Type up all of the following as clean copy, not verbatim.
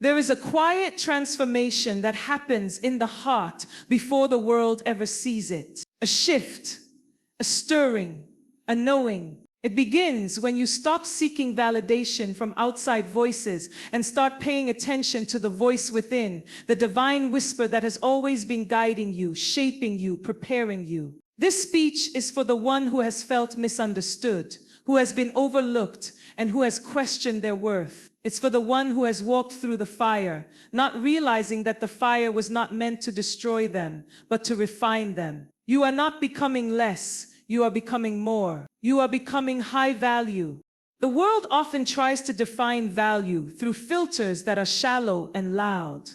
There is a quiet transformation that happens in the heart before the world ever sees it. A shift, a stirring, a knowing. It begins when you stop seeking validation from outside voices and start paying attention to the voice within, the divine whisper that has always been guiding you, shaping you, preparing you. This speech is for the one who has felt misunderstood, who has been overlooked, and who has questioned their worth. It's for the one who has walked through the fire, not realizing that the fire was not meant to destroy them, but to refine them. You are not becoming less, you are becoming more. You are becoming high value. The world often tries to define value through filters that are shallow and loud.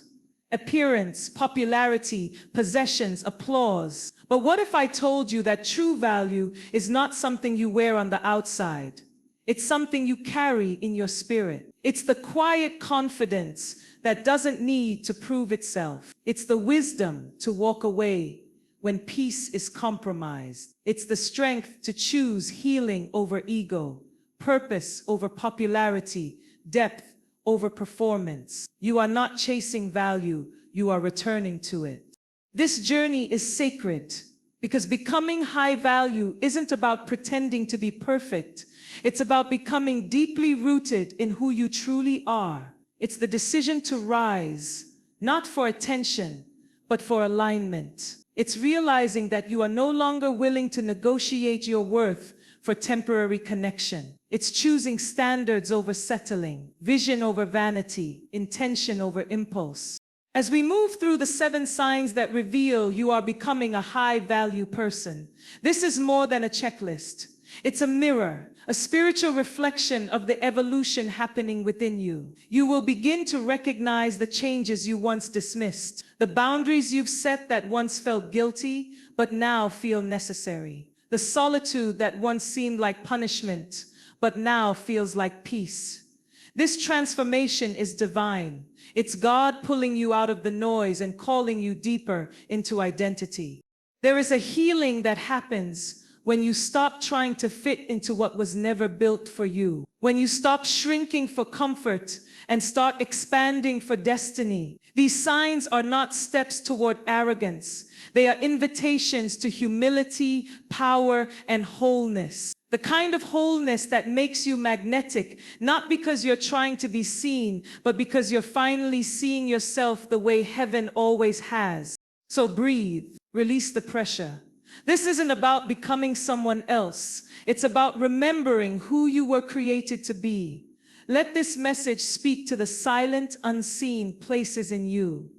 Appearance, popularity, possessions, applause. But what if I told you that true value is not something you wear on the outside? It's something you carry in your spirit. It's the quiet confidence that doesn't need to prove itself. It's the wisdom to walk away when peace is compromised. It's the strength to choose healing over ego, purpose over popularity, depth over performance. You are not chasing value, you are returning to it. This journey is sacred because becoming high value isn't about pretending to be perfect. It's about becoming deeply rooted in who you truly are. It's the decision to rise, not for attention, but for alignment. It's realizing that you are no longer willing to negotiate your worth for temporary connection. It's choosing standards over settling, vision over vanity, intention over impulse. As we move through the 7 signs that reveal you are becoming a high-value person, this is more than a checklist. It's a mirror, a spiritual reflection of the evolution happening within you. You will begin to recognize the changes you once dismissed, the boundaries you've set that once felt guilty, but now feel necessary, the solitude that once seemed like punishment, but now feels like peace. This transformation is divine. It's God pulling you out of the noise and calling you deeper into identity. There is a healing that happens when you stop trying to fit into what was never built for you. When you stop shrinking for comfort and start expanding for destiny. These signs are not steps toward arrogance. They are invitations to humility, power, and wholeness. The kind of wholeness that makes you magnetic, not because you're trying to be seen, but because you're finally seeing yourself the way heaven always has. So breathe, release the pressure. This isn't about becoming someone else. It's about remembering who you were created to be. Let this message speak to the silent, unseen places in you.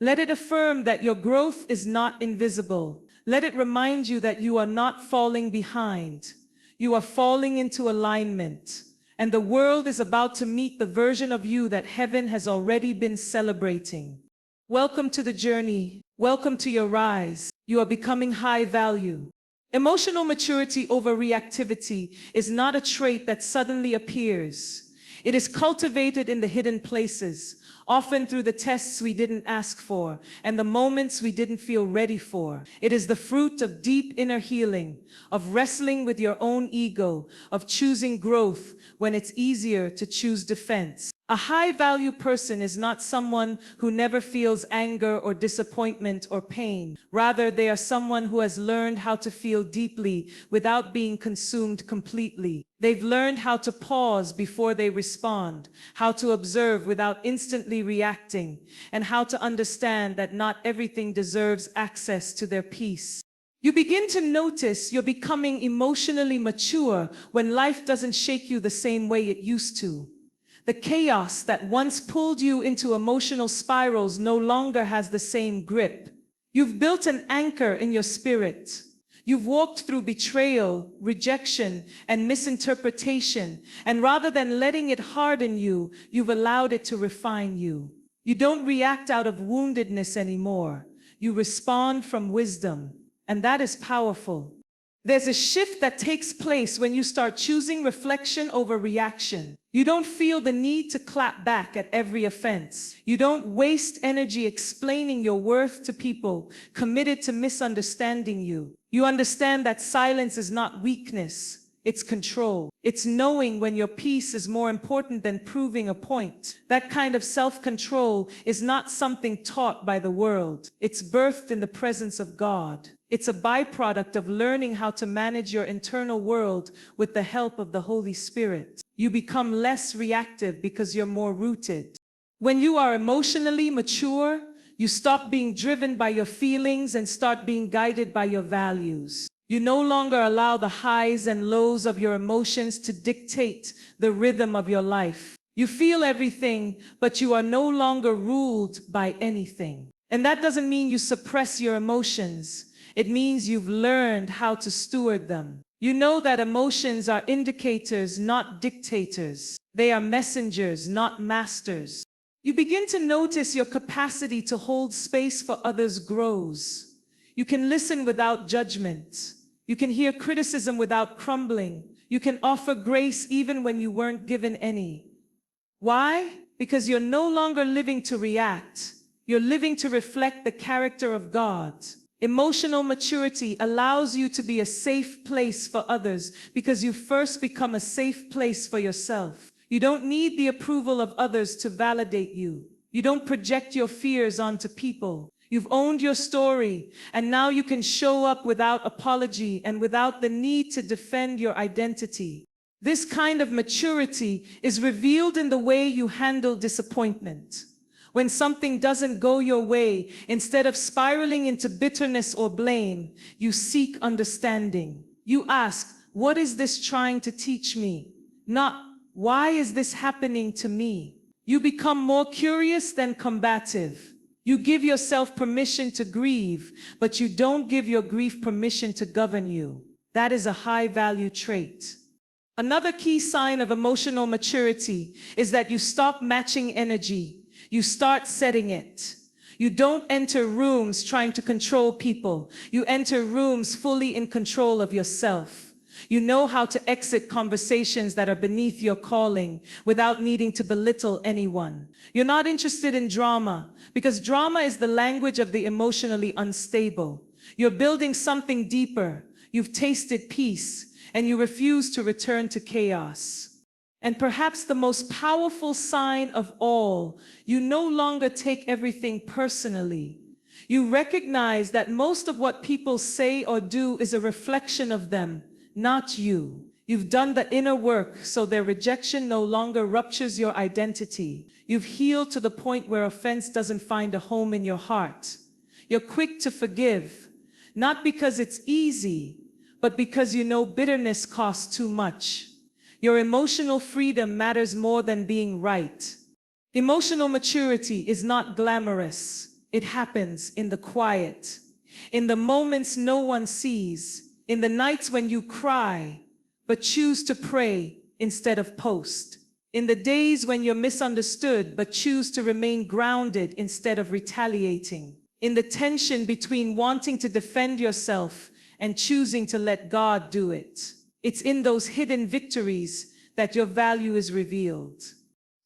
Let it affirm that your growth is not invisible. Let it remind you that you are not falling behind. You are falling into alignment. And the world is about to meet the version of you that heaven has already been celebrating. Welcome to the journey. Welcome to your rise. You are becoming high value. Emotional maturity over reactivity is not a trait that suddenly appears. It is cultivated in the hidden places, often through the tests we didn't ask for and the moments we didn't feel ready for. It is the fruit of deep inner healing, of wrestling with your own ego, of choosing growth when it's easier to choose defense. A high-value person is not someone who never feels anger or disappointment or pain. Rather, they are someone who has learned how to feel deeply without being consumed completely. They've learned how to pause before they respond, how to observe without instantly reacting, and how to understand that not everything deserves access to their peace. You begin to notice you're becoming emotionally mature when life doesn't shake you the same way it used to. The chaos that once pulled you into emotional spirals no longer has the same grip. You've built an anchor in your spirit. You've walked through betrayal, rejection, and misinterpretation, and rather than letting it harden you, you've allowed it to refine you. You don't react out of woundedness anymore. You respond from wisdom, and that is powerful. There's a shift that takes place when you start choosing reflection over reaction. You don't feel the need to clap back at every offense. You don't waste energy explaining your worth to people committed to misunderstanding you. You understand that silence is not weakness, It's control. It's knowing when your peace is more important than proving a point. That kind of self-control is not something taught by the world. It's birthed in the presence of God. It's a byproduct of learning how to manage your internal world with the help of the Holy Spirit. You become less reactive because you're more rooted. When you are emotionally mature, you stop being driven by your feelings and start being guided by your values. You no longer allow the highs and lows of your emotions to dictate the rhythm of your life. You feel everything, but you are no longer ruled by anything. And that doesn't mean you suppress your emotions. It means you've learned how to steward them. You know that emotions are indicators, not dictators. They are messengers, not masters. You begin to notice your capacity to hold space for others grows. You can listen without judgment. You can hear criticism without crumbling. You can offer grace even when you weren't given any. Why? Because you're no longer living to react. You're living to reflect the character of God. Emotional maturity allows you to be a safe place for others because you first become a safe place for yourself. You don't need the approval of others to validate you. You don't project your fears onto people. You've owned your story, and now you can show up without apology and without the need to defend your identity. This kind of maturity is revealed in the way you handle disappointment. When something doesn't go your way, instead of spiraling into bitterness or blame, you seek understanding. You ask, what is this trying to teach me? Not, why is this happening to me? You become more curious than combative. You give yourself permission to grieve, but you don't give your grief permission to govern you. That is a high-value trait. Another key sign of emotional maturity is that you stop matching energy. You start setting it. You don't enter rooms trying to control people. You enter rooms fully in control of yourself. You know how to exit conversations that are beneath your calling without needing to belittle anyone. You're not interested in drama because drama is the language of the emotionally unstable. You're building something deeper. You've tasted peace and you refuse to return to chaos. And perhaps the most powerful sign of all, you no longer take everything personally. You recognize that most of what people say or do is a reflection of them, not you. You've done the inner work, so their rejection no longer ruptures your identity. You've healed to the point where offense doesn't find a home in your heart. You're quick to forgive, not because it's easy, but because you know bitterness costs too much. Your emotional freedom matters more than being right. Emotional maturity is not glamorous. It happens in the quiet, in the moments no one sees, in the nights when you cry, but choose to pray instead of post, in the days when you're misunderstood, but choose to remain grounded instead of retaliating, in the tension between wanting to defend yourself and choosing to let God do it. It's in those hidden victories that your value is revealed.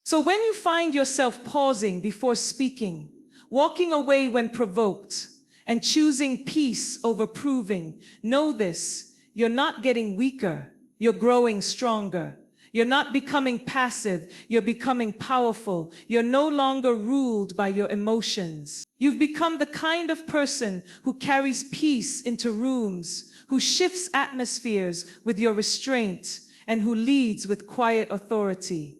So when you find yourself pausing before speaking, walking away when provoked, and choosing peace over proving, know this, you're not getting weaker, you're growing stronger. You're not becoming passive, you're becoming powerful. You're no longer ruled by your emotions. You've become the kind of person who carries peace into rooms, who shifts atmospheres with your restraint, and who leads with quiet authority.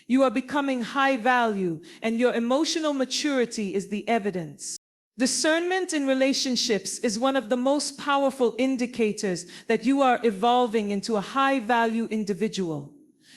You are becoming high value, and your emotional maturity is the evidence. Discernment in relationships is one of the most powerful indicators that you are evolving into a high-value individual.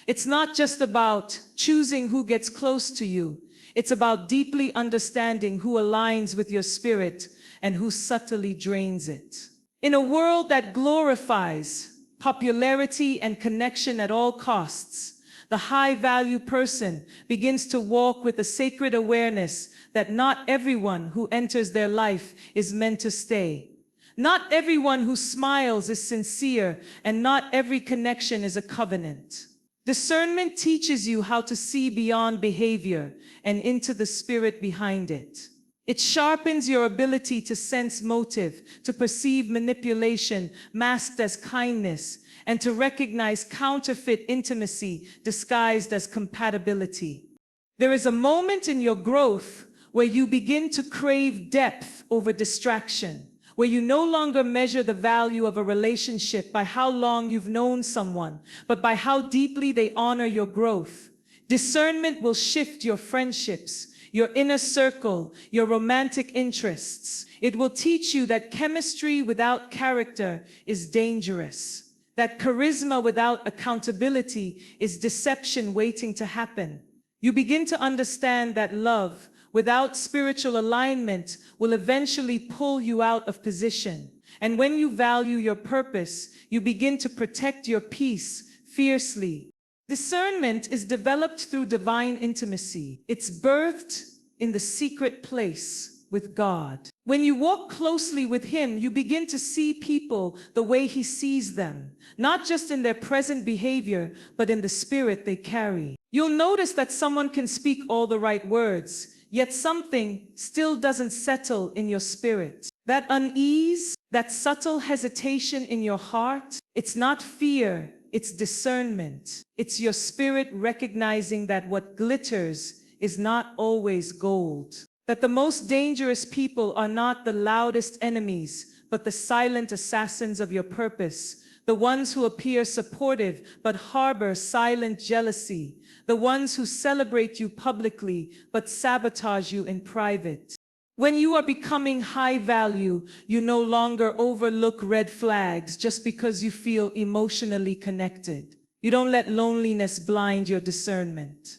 It's not just about choosing who gets close to you. It's about deeply understanding who aligns with your spirit and who subtly drains it. In a world that glorifies popularity and connection at all costs, the high-value person begins to walk with a sacred awareness that not everyone who enters their life is meant to stay. Not everyone who smiles is sincere, and not every connection is a covenant. Discernment teaches you how to see beyond behavior and into the spirit behind it. It sharpens your ability to sense motive, to perceive manipulation masked as kindness, and to recognize counterfeit intimacy disguised as compatibility. There is a moment in your growth where you begin to crave depth over distraction, where you no longer measure the value of a relationship by how long you've known someone, but by how deeply they honor your growth. Discernment will shift your friendships, your inner circle, your romantic interests. It will teach you that chemistry without character is dangerous, that charisma without accountability is deception waiting to happen. You begin to understand that love without spiritual alignment will eventually pull you out of position. And when you value your purpose, you begin to protect your peace fiercely. Discernment is developed through divine intimacy. It's birthed in the secret place with God. When you walk closely with Him, you begin to see people the way He sees them, not just in their present behavior, but in the spirit they carry. You'll notice that someone can speak all the right words, yet something still doesn't settle in your spirit. That unease, that subtle hesitation in your heart, it's not fear, it's discernment. It's your spirit recognizing that what glitters is not always gold. That the most dangerous people are not the loudest enemies, but the silent assassins of your purpose. The ones who appear supportive but harbor silent jealousy. The ones who celebrate you publicly but sabotage you in private. When you are becoming high value, you no longer overlook red flags just because you feel emotionally connected. You don't let loneliness blind your discernment.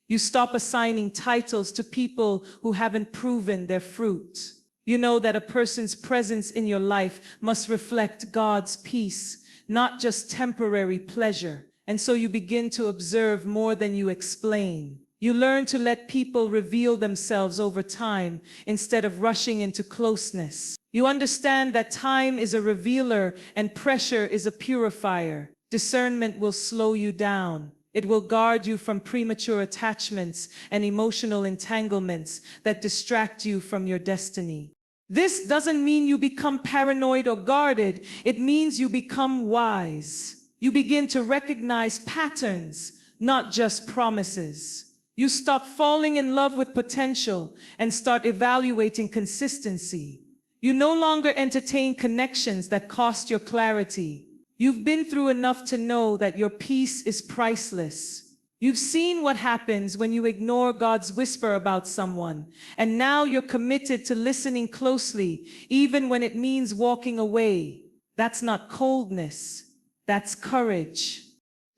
You stop assigning titles to people who haven't proven their fruit. You know that a person's presence in your life must reflect God's peace, not just temporary pleasure. And so you begin to observe more than you explain. You learn to let people reveal themselves over time instead of rushing into closeness. You understand that time is a revealer and pressure is a purifier. Discernment will slow you down. It will guard you from premature attachments and emotional entanglements that distract you from your destiny. This doesn't mean you become paranoid or guarded. It means you become wise. You begin to recognize patterns, not just promises. You stop falling in love with potential and start evaluating consistency. You no longer entertain connections that cost your clarity. You've been through enough to know that your peace is priceless. You've seen what happens when you ignore God's whisper about someone, and now you're committed to listening closely, even when it means walking away. That's not coldness, that's courage.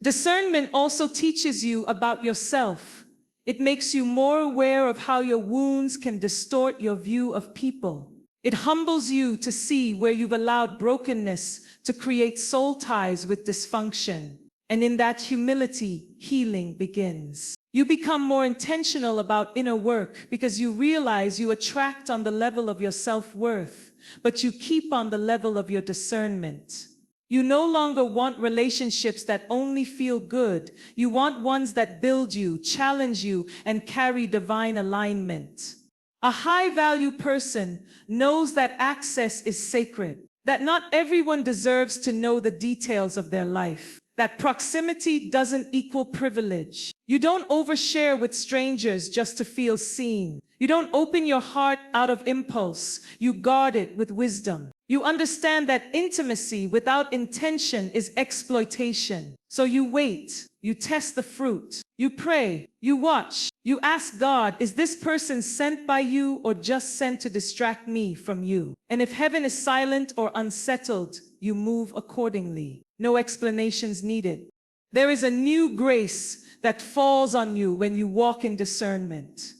Discernment also teaches you about yourself. It makes you more aware of how your wounds can distort your view of people. It humbles you to see where you've allowed brokenness to create soul ties with dysfunction. And in that humility, healing begins. You become more intentional about inner work because you realize you attract on the level of your self-worth, but you keep on the level of your discernment. You no longer want relationships that only feel good. You want ones that build you, challenge you, and carry divine alignment. A high-value person knows that access is sacred, that not everyone deserves to know the details of their life, that proximity doesn't equal privilege. You don't overshare with strangers just to feel seen. You don't open your heart out of impulse. You guard it with wisdom. You understand that intimacy without intention is exploitation. So you wait, you test the fruit, you pray, you watch, you ask God, is this person sent by you or just sent to distract me from you? And if heaven is silent or unsettled, you move accordingly. No explanations needed. There is a new grace that falls on you when you walk in discernment.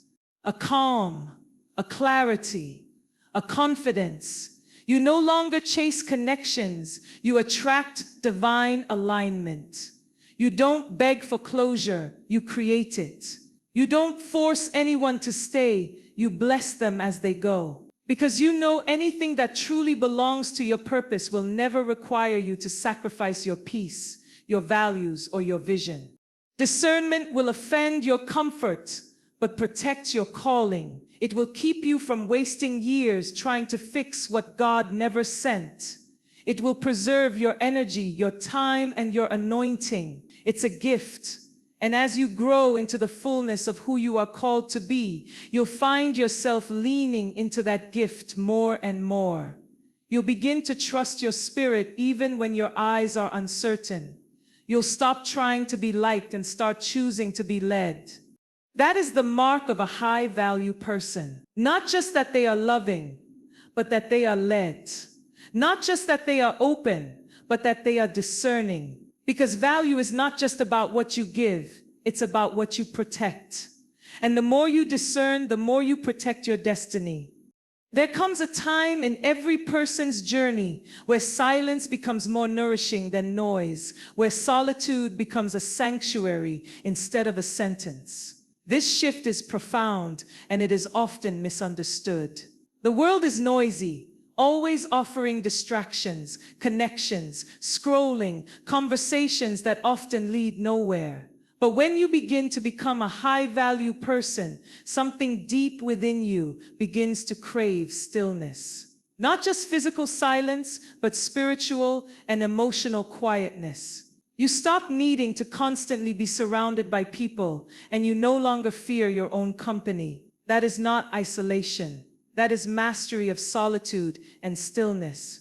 A calm, a clarity, a confidence. You no longer chase connections, you attract divine alignment. You don't beg for closure, you create it. You don't force anyone to stay, you bless them as they go. Because you know anything that truly belongs to your purpose will never require you to sacrifice your peace, your values, or your vision. Discernment will offend your comfort, but protect your calling. It will keep you from wasting years trying to fix what God never sent. It will preserve your energy, your time, and your anointing. It's a gift. And as you grow into the fullness of who you are called to be, you'll find yourself leaning into that gift more and more. You'll begin to trust your spirit even when your eyes are uncertain. You'll stop trying to be liked and start choosing to be led. That is the mark of a high-value person. Not just that they are loving, but that they are led. Not just that they are open, but that they are discerning. Because value is not just about what you give, it's about what you protect. And the more you discern, the more you protect your destiny. There comes a time in every person's journey where silence becomes more nourishing than noise, where solitude becomes a sanctuary instead of a sentence. This shift is profound, and it is often misunderstood. The world is noisy, always offering distractions, connections, scrolling, conversations that often lead nowhere. But when you begin to become a high-value person, something deep within you begins to crave stillness. Not just physical silence, but spiritual and emotional quietness. You stop needing to constantly be surrounded by people, and you no longer fear your own company. That is not isolation. That is mastery of solitude and stillness.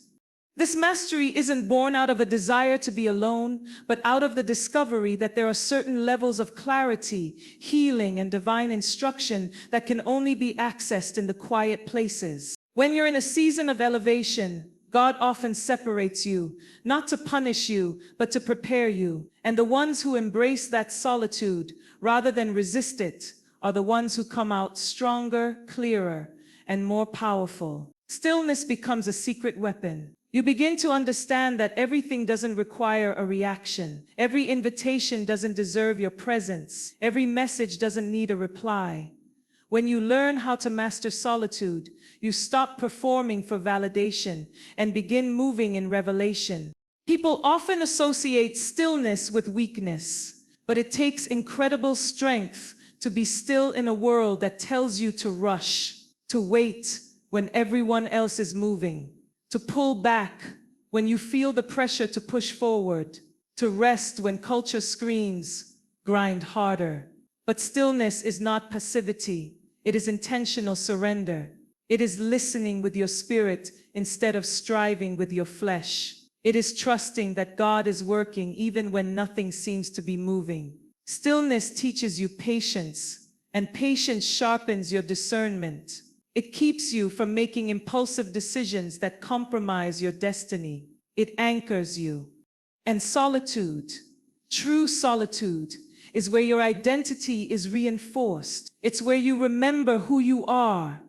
This mastery isn't born out of a desire to be alone, but out of the discovery that there are certain levels of clarity, healing, and divine instruction that can only be accessed in the quiet places. When you're in a season of elevation, God often separates you, not to punish you, but to prepare you. And the ones who embrace that solitude, rather than resist it, are the ones who come out stronger, clearer, and more powerful. Stillness becomes a secret weapon. You begin to understand that everything doesn't require a reaction. Every invitation doesn't deserve your presence. Every message doesn't need a reply. When you learn how to master solitude, you stop performing for validation and begin moving in revelation. People often associate stillness with weakness, but it takes incredible strength to be still in a world that tells you to rush, to wait when everyone else is moving, to pull back when you feel the pressure to push forward, to rest when culture screams, grind harder. But stillness is not passivity. It is intentional surrender. It is listening with your spirit instead of striving with your flesh. It is trusting that God is working even when nothing seems to be moving. Stillness teaches you patience, and patience sharpens your discernment. It keeps you from making impulsive decisions that compromise your destiny. It anchors you. And solitude, true solitude, is where your identity is reinforced. It's where you remember who you are,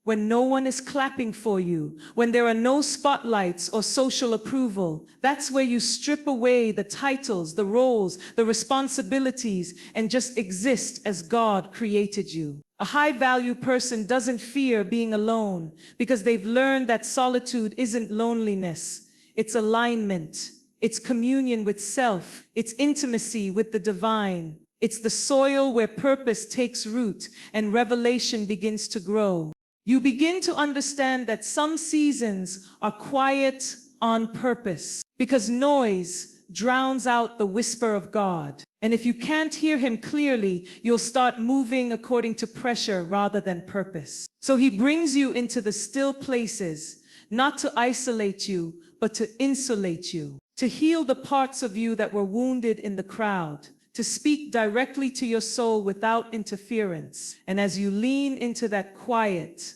when no one is clapping for you, when there are no spotlights or social approval. That's where you strip away the titles, the roles, the responsibilities, and just exist as God created you. A high-value person doesn't fear being alone because they've learned that solitude isn't loneliness. It's alignment. It's communion with self. It's intimacy with the divine. It's the soil where purpose takes root and revelation begins to grow. You begin to understand that some seasons are quiet on purpose because noise drowns out the whisper of God. And if you can't hear him clearly, you'll start moving according to pressure rather than purpose. So he brings you into the still places, not to isolate you, but to insulate you, to heal the parts of you that were wounded in the crowd, to speak directly to your soul without interference. And as you lean into that quiet,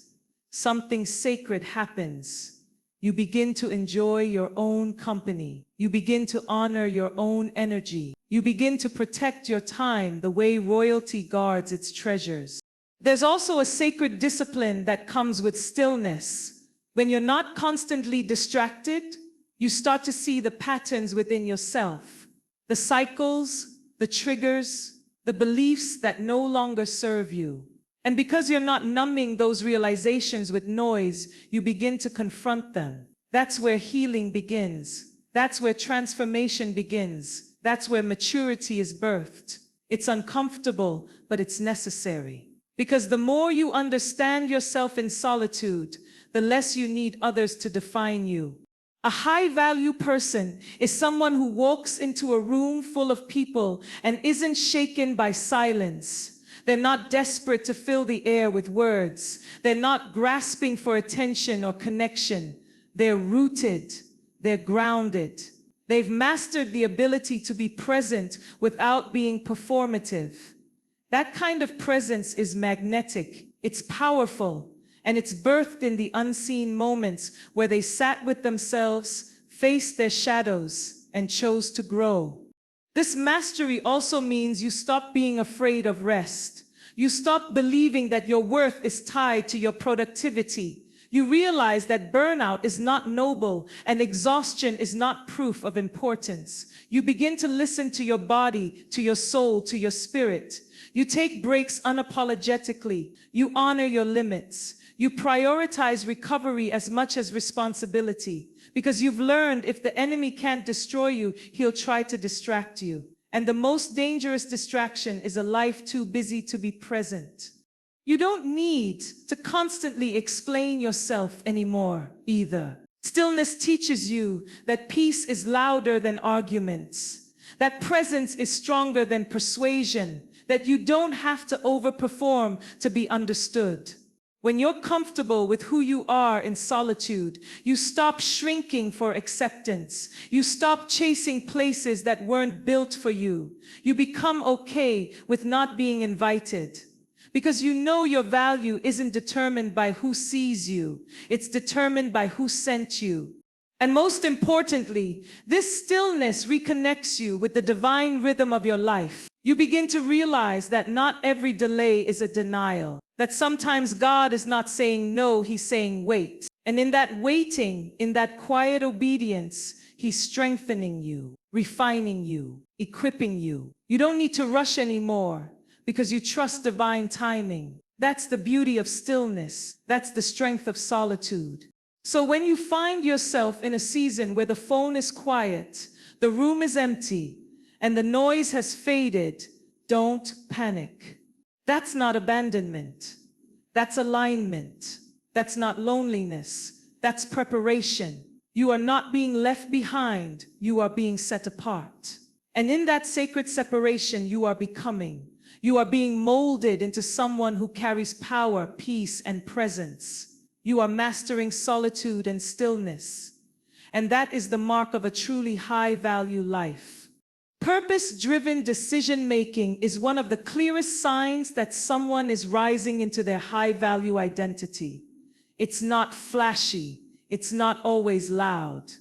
something sacred happens. You begin to enjoy your own company. You begin to honor your own energy. You begin to protect your time the way royalty guards its treasures. There's also a sacred discipline that comes with stillness. When you're not constantly distracted, you start to see the patterns within yourself, the cycles, the triggers, the beliefs that no longer serve you. And because you're not numbing those realizations with noise, you begin to confront them. That's where healing begins. That's where transformation begins. That's where maturity is birthed. It's uncomfortable, but it's necessary. Because the more you understand yourself in solitude, the less you need others to define you. A high-value person is someone who walks into a room full of people and isn't shaken by silence. They're not desperate to fill the air with words. They're not grasping for attention or connection. They're rooted. They're grounded. They've mastered the ability to be present without being performative. That kind of presence is magnetic. It's powerful. And it's birthed in the unseen moments where they sat with themselves, faced their shadows, and chose to grow. This mastery also means you stop being afraid of rest. You stop believing that your worth is tied to your productivity. You realize that burnout is not noble and exhaustion is not proof of importance. You begin to listen to your body, to your soul, to your spirit. You take breaks unapologetically. You honor your limits. You prioritize recovery as much as responsibility, because you've learned if the enemy can't destroy you, he'll try to distract you. And the most dangerous distraction is a life too busy to be present. You don't need to constantly explain yourself anymore either. Stillness teaches you that peace is louder than arguments, that presence is stronger than persuasion, that you don't have to overperform to be understood. When you're comfortable with who you are in solitude, you stop shrinking for acceptance. You stop chasing places that weren't built for you. You become okay with not being invited. Because you know your value isn't determined by who sees you. It's determined by who sent you. And most importantly, this stillness reconnects you with the divine rhythm of your life. You begin to realize that not every delay is a denial. That sometimes God is not saying no, he's saying wait. And in that waiting, in that quiet obedience, he's strengthening you, refining you, equipping you. You don't need to rush anymore because you trust divine timing. That's the beauty of stillness. That's the strength of solitude. So when you find yourself in a season where the phone is quiet, the room is empty, and the noise has faded, don't panic. That's not abandonment. That's alignment. That's not loneliness. That's preparation. You are not being left behind. You are being set apart. And in that sacred separation, you are becoming. You are being molded into someone who carries power, peace, and presence. You are mastering solitude and stillness. And that is the mark of a truly high-value life. Purpose-driven decision-making is one of the clearest signs that someone is rising into their high-value identity. It's not flashy. It's not always loud.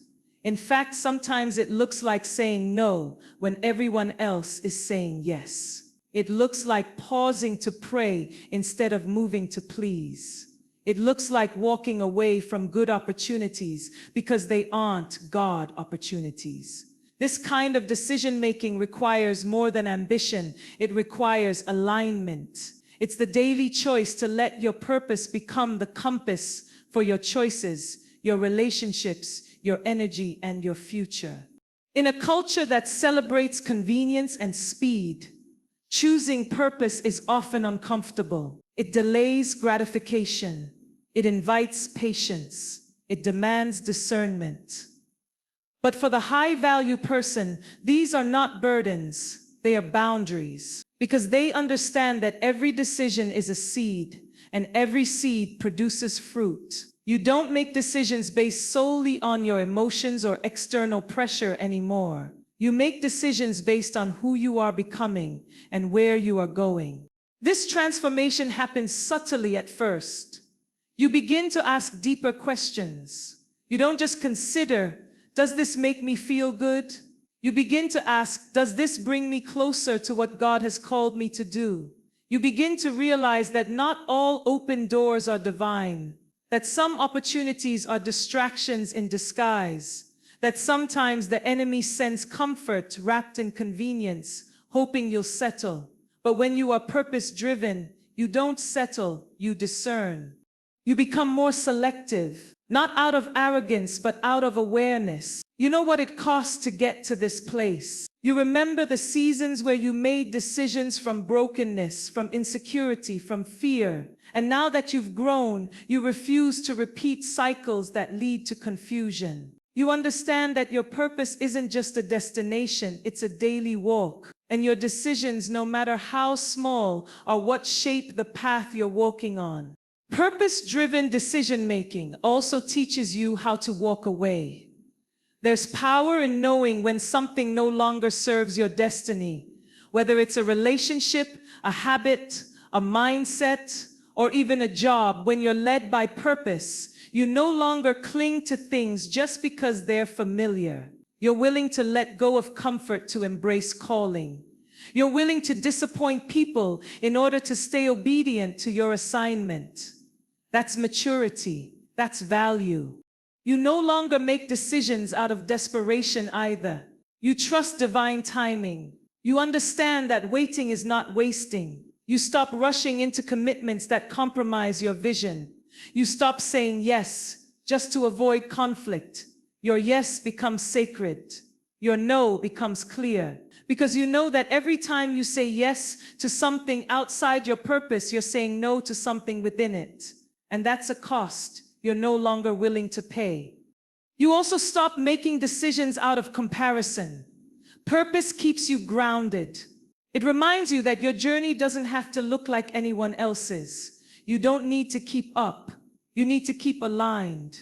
In fact, sometimes it looks like saying no when everyone else is saying yes. It looks like pausing to pray instead of moving to please. It looks like walking away from good opportunities because they aren't God opportunities. This kind of decision-making requires more than ambition. It requires alignment. It's the daily choice to let your purpose become the compass for your choices, your relationships, your energy, and your future. In a culture that celebrates convenience and speed, choosing purpose is often uncomfortable. It delays gratification. It invites patience. It demands discernment. But for the high-value person, these are not burdens, they are boundaries. Because they understand that every decision is a seed, and every seed produces fruit. You don't make decisions based solely on your emotions or external pressure anymore. You make decisions based on who you are becoming and where you are going. This transformation happens subtly at first. You begin to ask deeper questions. You don't just consider, does this make me feel good? You begin to ask, does this bring me closer to what God has called me to do? You begin to realize that not all open doors are divine, that some opportunities are distractions in disguise, that sometimes the enemy sends comfort wrapped in convenience, hoping you'll settle. But when you are purpose-driven, you don't settle, you discern. You become more selective, not out of arrogance, but out of awareness. You know what it costs to get to this place. You remember the seasons where you made decisions from brokenness, from insecurity, from fear. And now that you've grown, you refuse to repeat cycles that lead to confusion. You understand that your purpose isn't just a destination, it's a daily walk. And your decisions, no matter how small, are what shape the path you're walking on. Purpose-driven decision-making also teaches you how to walk away. There's power in knowing when something no longer serves your destiny, whether it's a relationship, a habit, a mindset, or even a job. When you're led by purpose, you no longer cling to things just because they're familiar. You're willing to let go of comfort to embrace calling. You're willing to disappoint people in order to stay obedient to your assignment. That's maturity. That's value. You no longer make decisions out of desperation either. You trust divine timing. You understand that waiting is not wasting. You stop rushing into commitments that compromise your vision. You stop saying yes just to avoid conflict. Your yes becomes sacred. Your no becomes clear. Because you know that every time you say yes to something outside your purpose, you're saying no to something within it. And that's a cost you're no longer willing to pay. You also stop making decisions out of comparison. Purpose keeps you grounded. It reminds you that your journey doesn't have to look like anyone else's. You don't need to keep up. You need to keep aligned.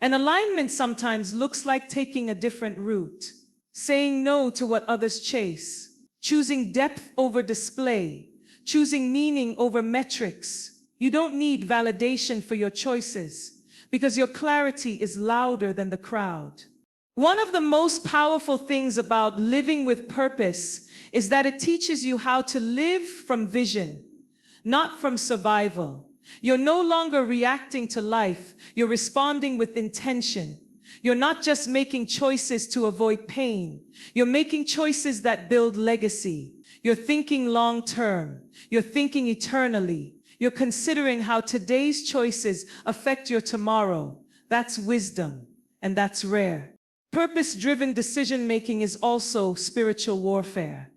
And alignment sometimes looks like taking a different route, saying no to what others chase, choosing depth over display, choosing meaning over metrics. You don't need validation for your choices because your clarity is louder than the crowd. One of the most powerful things about living with purpose is that it teaches you how to live from vision, not from survival. You're no longer reacting to life, you're responding with intention. You're not just making choices to avoid pain, you're making choices that build legacy. You're thinking long term, you're thinking eternally. You're considering how today's choices affect your tomorrow. That's wisdom, and that's rare. Purpose-driven decision-making is also spiritual warfare.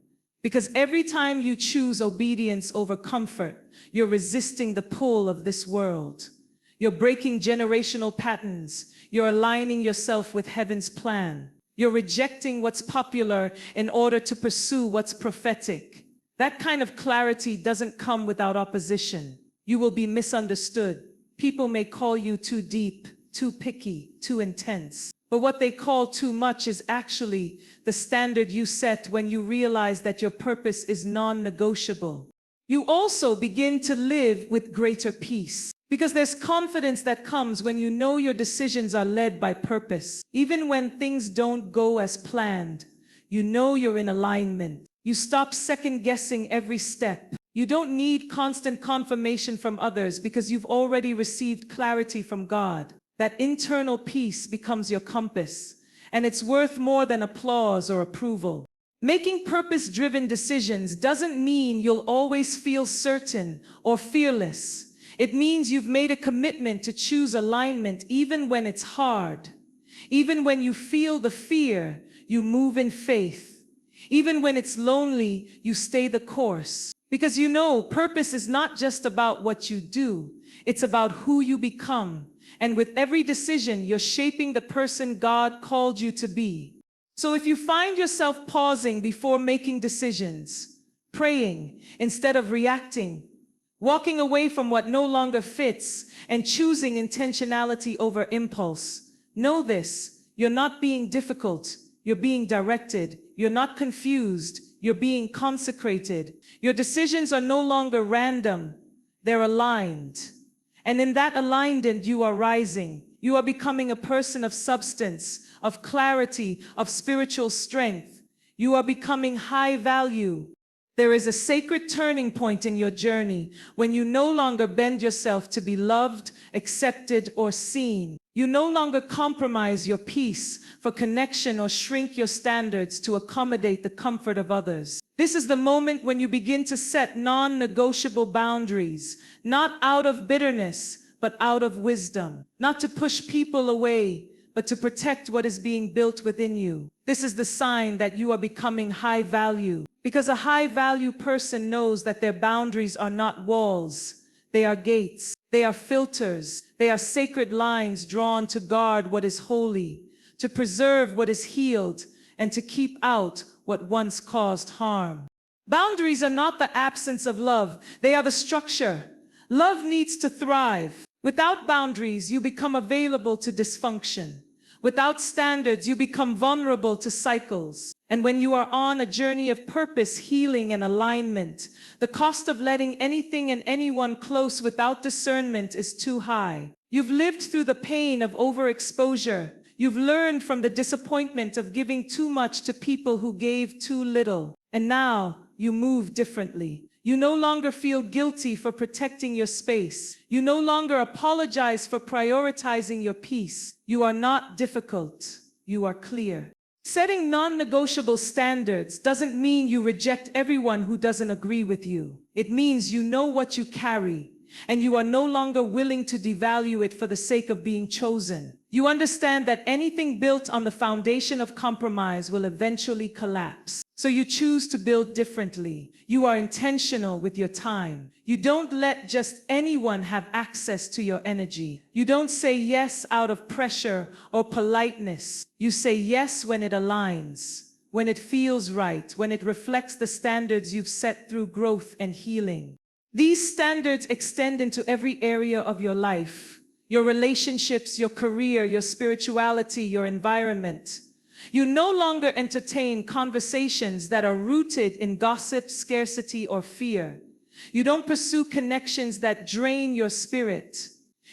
Because every time you choose obedience over comfort, you're resisting the pull of this world. You're breaking generational patterns. You're aligning yourself with heaven's plan. You're rejecting what's popular in order to pursue what's prophetic. That kind of clarity doesn't come without opposition. You will be misunderstood. People may call you too deep, too picky, too intense. But what they call too much is actually the standard you set when you realize that your purpose is non-negotiable. You also begin to live with greater peace. Because there's confidence that comes when you know your decisions are led by purpose. Even when things don't go as planned, you know you're in alignment. You stop second-guessing every step. You don't need constant confirmation from others because you've already received clarity from God. That internal peace becomes your compass, and it's worth more than applause or approval. Making purpose-driven decisions doesn't mean you'll always feel certain or fearless. It means you've made a commitment to choose alignment even when it's hard. Even when you feel the fear, you move in faith. Even when it's lonely, you stay the course. Because you know, purpose is not just about what you do, it's about who you become. And with every decision, you're shaping the person God called you to be. So if you find yourself pausing before making decisions, praying instead of reacting, walking away from what no longer fits, and choosing intentionality over impulse, know this: you're not being difficult, you're being directed. You're not confused, you're being consecrated. Your decisions are no longer random, they're aligned. And in that alignment, you are rising. You are becoming a person of substance, of clarity, of spiritual strength. You are becoming high value. There is a sacred turning point in your journey when you no longer bend yourself to be loved, accepted, or seen. You no longer compromise your peace for connection or shrink your standards to accommodate the comfort of others. This is the moment when you begin to set non-negotiable boundaries, not out of bitterness, but out of wisdom. Not to push people away, but to protect what is being built within you. This is the sign that you are becoming high value. Because a high-value person knows that their boundaries are not walls, they are gates, they are filters, they are sacred lines drawn to guard what is holy, to preserve what is healed, and to keep out what once caused harm. Boundaries are not the absence of love, they are the structure. Love needs to thrive. Without boundaries, you become available to dysfunction. Without standards, you become vulnerable to cycles. And when you are on a journey of purpose, healing, and alignment, the cost of letting anything and anyone close without discernment is too high. You've lived through the pain of overexposure. You've learned from the disappointment of giving too much to people who gave too little. And now you move differently. You no longer feel guilty for protecting your space. You no longer apologize for prioritizing your peace. You are not difficult. You are clear. Setting non-negotiable standards doesn't mean you reject everyone who doesn't agree with you. It means you know what you carry, and you are no longer willing to devalue it for the sake of being chosen. You understand that anything built on the foundation of compromise will eventually collapse. So you choose to build differently. You are intentional with your time. You don't let just anyone have access to your energy. You don't say yes out of pressure or politeness. You say yes when it aligns, when it feels right, when it reflects the standards you've set through growth and healing. These standards extend into every area of your life, your relationships, your career, your spirituality, your environment. You no longer entertain conversations that are rooted in gossip, scarcity, or fear. You don't pursue connections that drain your spirit.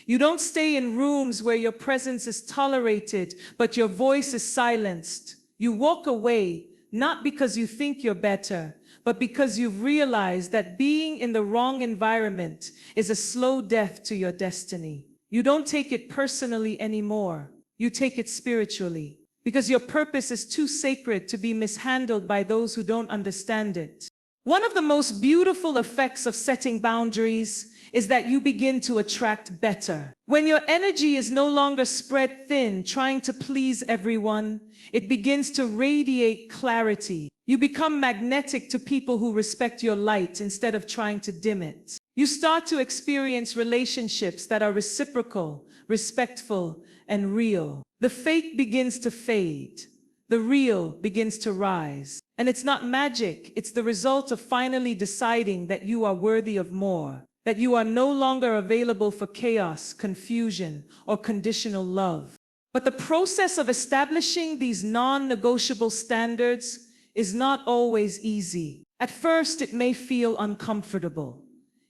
You don't stay in rooms where your presence is tolerated, but your voice is silenced. You walk away, not because you think you're better, but because you've realized that being in the wrong environment is a slow death to your destiny. You don't take it personally anymore. You take it spiritually, because your purpose is too sacred to be mishandled by those who don't understand it. One of the most beautiful effects of setting boundaries is that you begin to attract better. When your energy is no longer spread thin, trying to please everyone, it begins to radiate clarity. You become magnetic to people who respect your light instead of trying to dim it. You start to experience relationships that are reciprocal, respectful, and real. The fake begins to fade. The real begins to rise. And it's not magic, it's the result of finally deciding that you are worthy of more, that you are no longer available for chaos, confusion, or conditional love. But the process of establishing these non-negotiable standards is not always easy. At first, it may feel uncomfortable.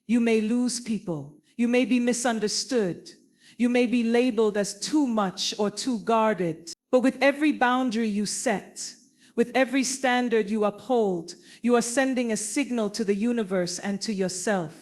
You may lose people. You may be misunderstood. You may be labeled as too much or too guarded. But with every boundary you set, with every standard you uphold, you are sending a signal to the universe and to yourself.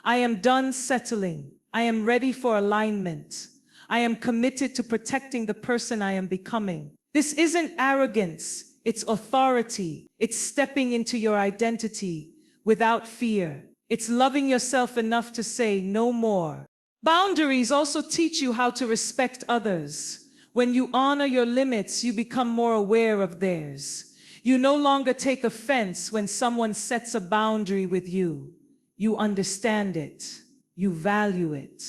I am done settling. I am ready for alignment. I am committed to protecting the person I am becoming. This isn't arrogance, it's authority. It's stepping into your identity without fear. It's loving yourself enough to say no more. Boundaries also teach you how to respect others. When you honor your limits, you become more aware of theirs. You no longer take offense when someone sets a boundary with you. You understand it. You value it.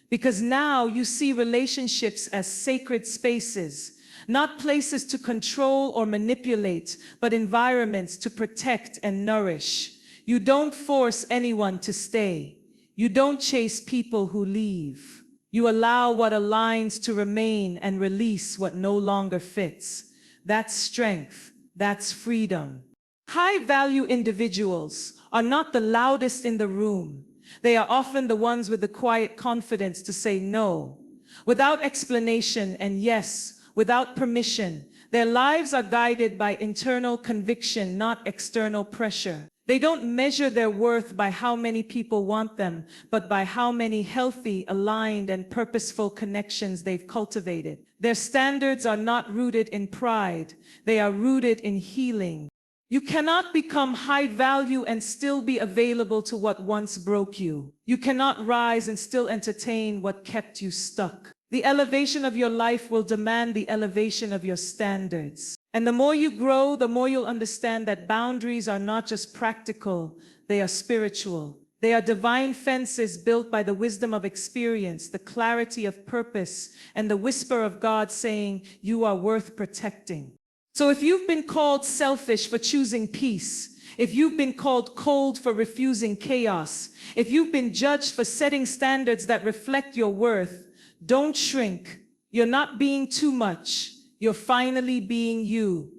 Because now you see relationships as sacred spaces, not places to control or manipulate, but environments to protect and nourish. You don't force anyone to stay. You don't chase people who leave. You allow what aligns to remain and release what no longer fits. That's strength. That's freedom. High-value individuals are not the loudest in the room. They are often the ones with the quiet confidence to say no, without explanation, and yes, without permission. Their lives are guided by internal conviction, not external pressure. They don't measure their worth by how many people want them, but by how many healthy, aligned, and purposeful connections they've cultivated. Their standards are not rooted in pride. They are rooted in healing. You cannot become high value and still be available to what once broke you. You cannot rise and still entertain what kept you stuck. The elevation of your life will demand the elevation of your standards. And the more you grow, the more you'll understand that boundaries are not just practical, they are spiritual. They are divine fences built by the wisdom of experience, the clarity of purpose, and the whisper of God saying, you are worth protecting. So if you've been called selfish for choosing peace, if you've been called cold for refusing chaos, if you've been judged for setting standards that reflect your worth, don't shrink. You're not being too much. You're finally being you,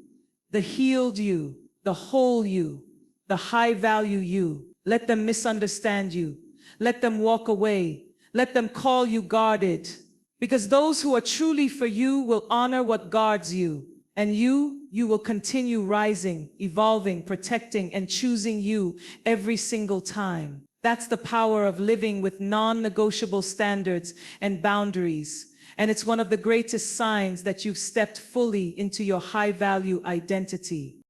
the healed you, the whole you, the high value you. Let them misunderstand you. Let them walk away. Let them call you guarded. Because those who are truly for you will honor what guards you. And you will continue rising, evolving, protecting, and choosing you every single time. That's the power of living with non-negotiable standards and boundaries. And it's one of the greatest signs that you've stepped fully into your high-value identity.